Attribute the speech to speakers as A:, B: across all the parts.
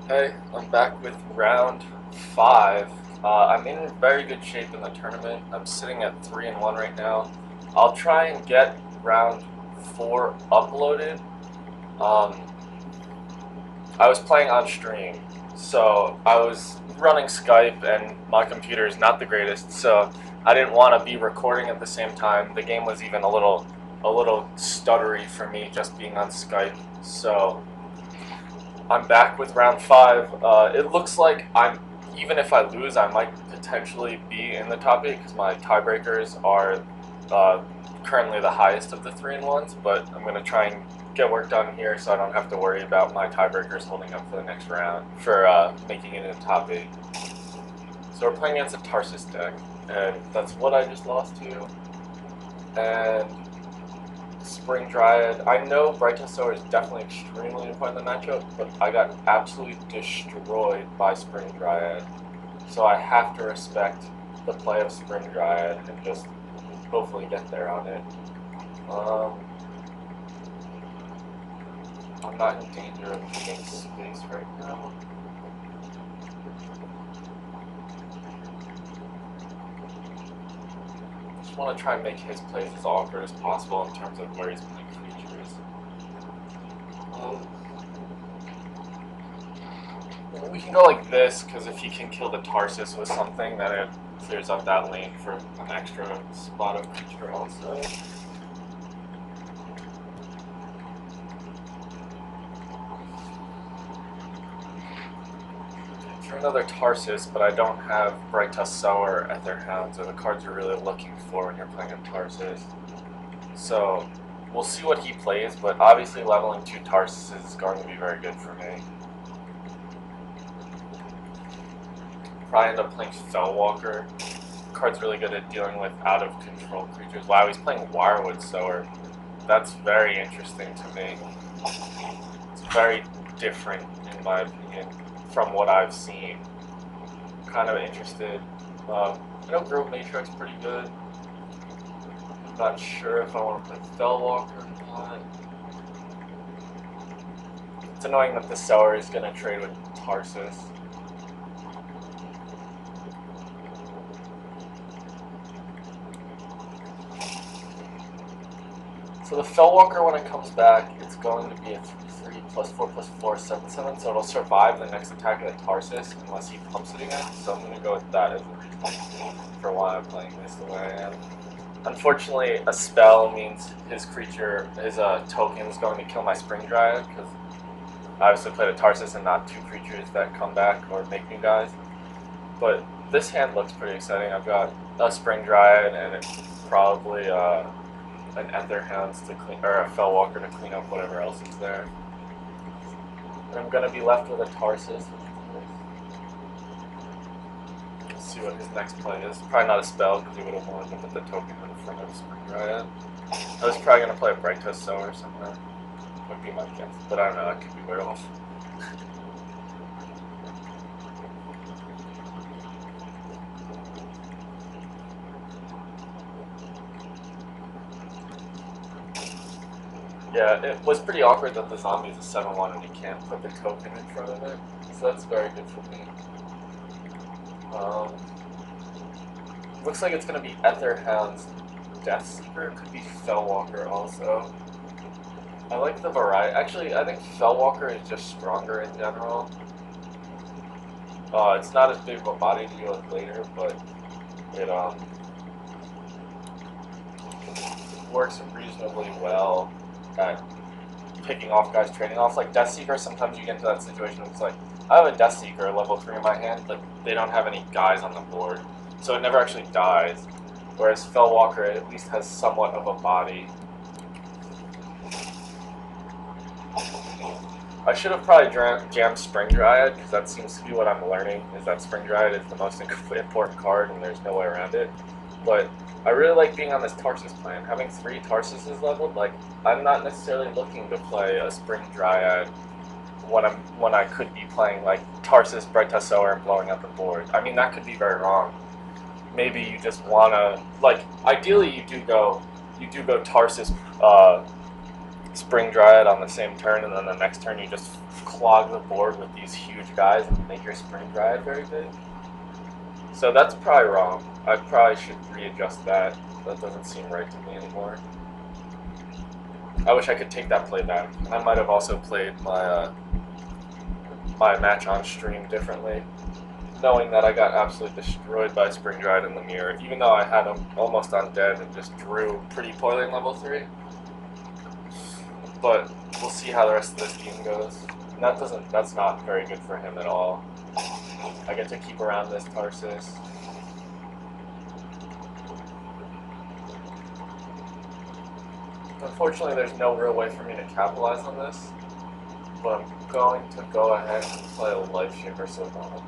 A: Hey, I'm back with round 5. I'm in very good shape in the tournament. I'm sitting at 3-1 right now. I'll try and get round 4 uploaded. Um, I was playing on stream, so I was running Skype, and my computer is not the greatest, so I didn't want to be recording at the same time. The game was even a little stuttery for me just being on Skype, so I'm back with round 5. It looks like even if I lose, I might potentially be in the top 8 because my tiebreakers are currently the highest of the 3-1s, but I'm going to try and get work done here so I don't have to worry about my tiebreakers holding up for the next round for making it in the top 8. So we're playing against a Tarsus deck, and that's what I just lost to. And Spring Dryad. I know Bright Sower is definitely extremely important in the matchup, but I got absolutely destroyed by Spring Dryad. So I have to respect the play of Spring Dryad and just hopefully get there on it. I'm not in danger of losing space right now. Just want to try and make his plays as awkward as possible in terms of where he's playing creatures. We can go like this, because if he can kill the Tarsus with something, then it clears up that lane for an extra spot of creature also. For another Tarsus, but I don't have Bright Sower or Etherhounds, or the cards you're really looking for when you're playing a Tarsus. So we'll see what he plays, but obviously leveling 2 Tarsus is going to be very good for me. Probably end up playing Fellwalker. The card's really good at dealing with out-of-control creatures. Wow, he's playing Wirewood Sower. That's very interesting to me. It's very different, in my opinion, from what I've seen. Kind of interested. I know Grove Matrix pretty good. Not sure if I want to play Fellwalker or not. It's annoying that the Sower is going to trade with Tarsus. So the Fellwalker, when it comes back, it's going to be a 3/3 +4/4 7/7, so it'll survive the next attack of the Tarsus unless he pumps it again. So I'm going to go with that as a reason for why I'm playing this the way I am. Unfortunately, a spell means his creature, his token is going to kill my Spring Dryad, because I obviously played a Tarsus and not 2 creatures that come back or make new guys. But this hand looks pretty exciting. I've got a Spring Dryad and it's probably an Etherhounds to clean, or a Fellwalker to clean up whatever else is there. And I'm gonna be left with a Tarsus. Let's see what his next play is. Probably not a spell because he would have wanted to put the token in front of Spring Dryad. I was probably gonna play a Bright Sower or something. Would be my guess, but I don't know. That could be way off. Yeah, it was pretty awkward that the zombie is a 7/1 and you can't put the token in front of it, so that's very good for me. Looks like it's going to be Etherhound's Deathseeker. It could be Fellwalker also. I like the variety. Actually, I think Fellwalker is just stronger in general. It's not as big of a body to deal with later, but it works reasonably well at picking off guys, trading off. Like Deathseeker, sometimes you get into that situation where it's like, I have a Deathseeker level 3 in my hand, but they don't have any guys on the board, so it never actually dies. Whereas Fellwalker at least has somewhat of a body. I should have probably jammed Spring Dryad, because that seems to be what I'm learning, is that Spring Dryad is the most important card and there's no way around it. But I really like being on this Tarsus plan. Having 3 Tarsuses leveled, like, I'm not necessarily looking to play a Spring Dryad when I could be playing like Tarsus, Bright Sower, and blowing up the board. I mean, that could be very wrong. Maybe you just wanna, like, ideally you do go Tarsus, Spring Dryad on the same turn, and then the next turn you just clog the board with these huge guys and make your spring drive very big. So that's probably wrong. I probably should readjust that. That doesn't seem right to me anymore. I wish I could take that play back. I might have also played my my match on stream differently, knowing that I got absolutely destroyed by Spring Drive in the mirror, even though I had him almost on dead and just drew pretty poorly in level 3. But we'll see how the rest of this game goes. And that's not very good for him at all. I get to keep around this Tarsus. Unfortunately, there's no real way for me to capitalize on this, but I'm going to go ahead and play a Life Shaper Savant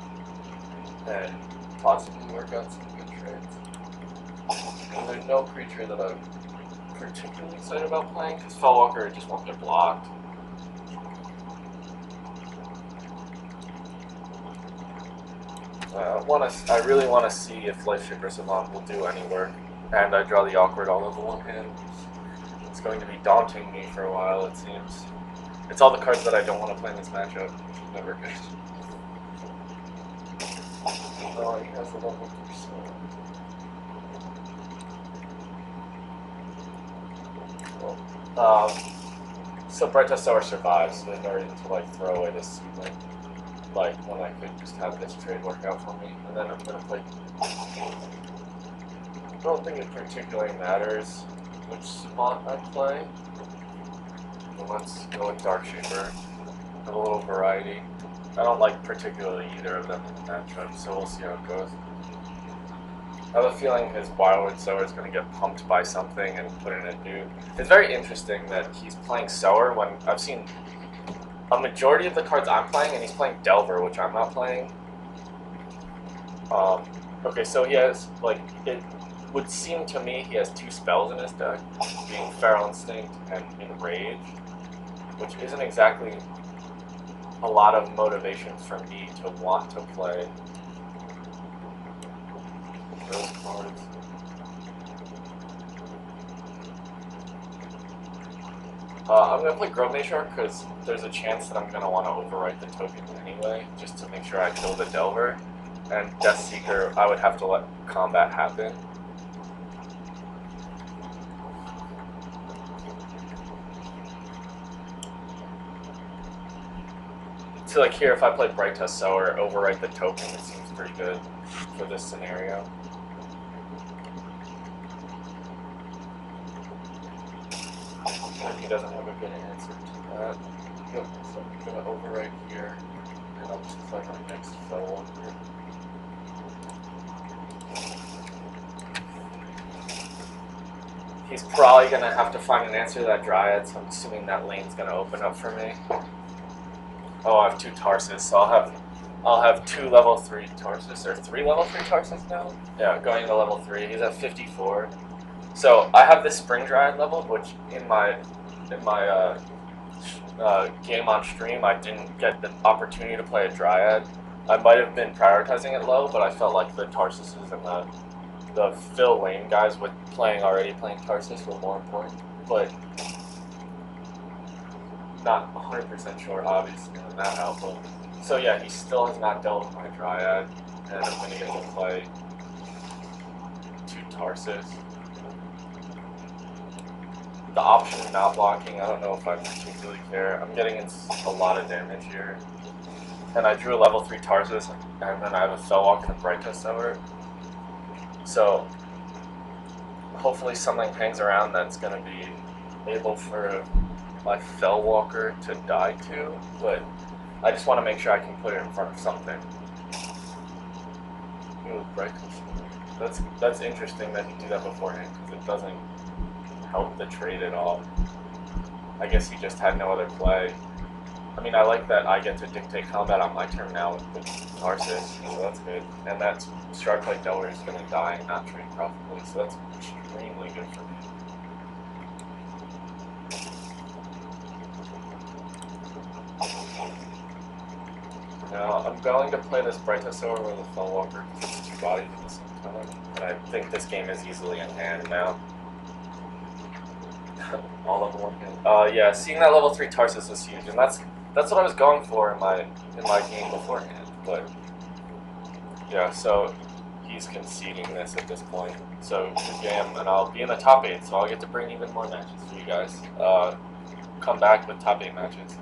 A: and possibly work out some good trades. And there's no creature that I'm particularly excited about playing, because Fellwalker just won't get blocked. I really want to see if Life Shaper Savant will do any work, and I draw the Awkward all over one hand. It's going to be daunting me for a while, it seems. It's all the cards that I don't want to play in this matchup. Never good. Oh, he has a level 3. So Bright Test Sower survives, so there's no reason to like throw away this sequence. Like when I could just have this trade work out for me, and then I'm gonna play. I don't think it particularly matters which spot I play. But let's go with Dark Shaper. Have a little variety. I don't like particularly either of them in the matchup, so we'll see how it goes. I have a feeling his Wildwood Sower is going to get pumped by something and put in a dude. It's very interesting that he's playing Sower when I've seen a majority of the cards I'm playing, and he's playing Delver, which I'm not playing. Okay, so he has, like, it would seem to me he has 2 spells in his deck, being Feral Instinct and Enrage, which isn't exactly a lot of motivation for me to want to play those cards. I'm going to play Grove Matriarch because there's a chance that I'm going to want to overwrite the token anyway, just to make sure I kill the Delver. And Death Seeker, I would have to let combat happen. So like here, if I play Bright Test Sower, overwrite the token, it seems pretty good for this scenario. And he doesn't have a good answer to that. Yep, so I'm going to overwrite here, and I'll just play my next Fellwalker. He's probably going to have to find an answer to that Dryad, so I'm assuming that lane's going to open up for me. Oh, I have 2 Tarsus, so I'll have 2 level 3 Tarsus, or 3 level 3 Tarsus now? Yeah, going into level 3. He's at 54. So I have this Spring Dryad leveled, which in my game on stream, I didn't get the opportunity to play a Dryad. I might have been prioritizing it low, but I felt like the Tarsuses and the fill lane guys with already playing Tarsus were more important. But not 100% sure, obviously, on that outlook. So yeah, he still has not dealt with my Dryad, and I'm going to get to play 2 Tarsus. The option of not blocking, I don't know if I particularly care. I'm getting in a lot of damage here. And I drew a level 3 Tarsus, and then I have a Fellwalker and a Bright Test Sower. So hopefully something hangs around that's going to be able for my Fellwalker to die to, but I just want to make sure I can put it in front of something. Ooh, Bright Test. That's interesting that you do that beforehand, because it doesn't help the trade at all. I guess he just had no other play. I mean, I like that I get to dictate combat on my turn now with Tarsus, so that's good. And that Shark like Delver is going to die and not trade profitably, so that's extremely good for me. Now, I'm going to play this Bright Test Sower with a Fellwalker because it's 2 bodies at the same time, and I think this game is easily in hand now. All level 1 hand. Yeah, seeing that level 3 Tarsus was huge, and that's That's what I was going for in my game beforehand, but yeah. So he's conceding this at this point. So good game, and I'll be in the top 8, so I'll get to bring even more matches for you guys. Come back with top 8 matches.